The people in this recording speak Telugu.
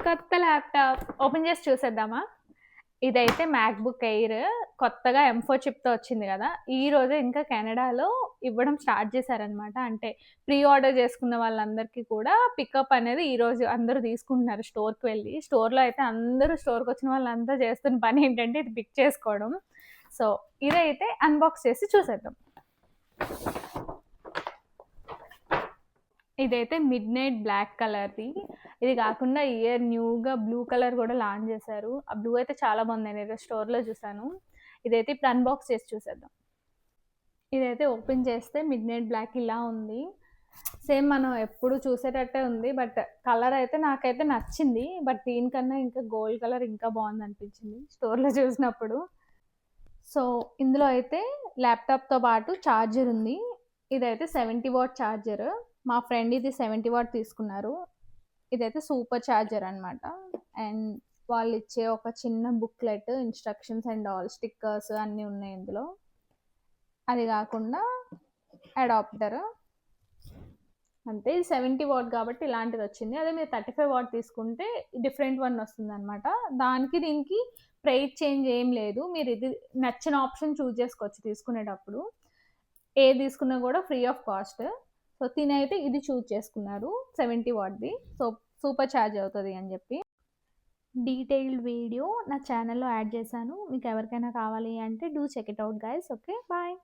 కొత్త ల్యాప్టాప్ ఓపెన్ చేసి చూసేద్దామా? ఇదైతే మ్యాక్బుక్ ఎయిర్ కొత్తగా M4 చిప్తో వచ్చింది కదా, ఈ రోజే ఇంకా కెనడాలో ఇవ్వడం స్టార్ట్ చేశారనమాట. అంటే ప్రీ ఆర్డర్ చేసుకున్న వాళ్ళందరికీ కూడా పికప్ అనేది ఈ రోజు అందరూ తీసుకుంటున్నారు స్టోర్కి వెళ్ళి. స్టోర్లో అయితే అందరూ స్టోర్కి వచ్చిన వాళ్ళంతా చేస్తున్న పని ఏంటంటే ఇది పిక్ చేసుకోవడం. సో ఇదైతే అన్బాక్స్ చేసి చూసేద్దాం. ఇదైతే మిడ్ నైట్ బ్లాక్ కలర్ది. ఇది కాకుండా ఇయర్ న్యూగా బ్లూ కలర్ కూడా లాంచ్ చేశారు. ఆ బ్లూ అయితే చాలా బాగుంది, నేను స్టోర్లో చూసాను. ఇదైతే ఇప్పుడు అన్బాక్స్ చేసి చూసేద్దాం. ఇదైతే ఓపెన్ చేస్తే మిడ్ నైట్ బ్లాక్ ఇలా ఉంది. సేమ్ మనం ఎప్పుడు చూసేటట్టే ఉంది, బట్ కలర్ అయితే నాకైతే నచ్చింది. బట్ దీనికన్నా ఇంకా గోల్డ్ కలర్ ఇంకా బాగుంది అనిపించింది స్టోర్లో చూసినప్పుడు. సో ఇందులో అయితే ల్యాప్టాప్తో పాటు ఛార్జర్ ఉంది. ఇదైతే 70 వాట్ ఛార్జర్. మా ఫ్రెండ్ ఇది 70 వాట్ తీసుకున్నారు. ఇదైతే సూపర్ ఛార్జర్ అనమాట. అండ్ వాళ్ళు ఇచ్చే ఒక చిన్న booklet, instructions and all stickers అన్నీ ఉన్నాయి ఇందులో. అది కాకుండా అడాప్టర్ అంతే. ఇది 70 వాట్ కాబట్టి ఇలాంటిది వచ్చింది. అదే మీరు 35 వాట్ తీసుకుంటే డిఫరెంట్ వన్ వస్తుంది అనమాట. దానికి దీనికి ప్రైస్ చేంజ్ ఏం లేదు. మీరు ఇది నచ్చిన ఆప్షన్ చూస్ చేసుకోవచ్చు తీసుకునేటప్పుడు. ఏది తీసుకున్నా కూడా ఫ్రీ ఆఫ్ కాస్ట్. సో తినైతే ఇది చూస్ చేసుకున్నారు 70 వాట్ది. సో సూపర్ ఛార్జ్ అవుతుంది అని చెప్పి. డీటెయిల్డ్ వీడియో నా ఛానల్లో యాడ్ చేశాను. మీకు ఎవరికైనా కావాలి అంటే do check it out guys. Okay, bye.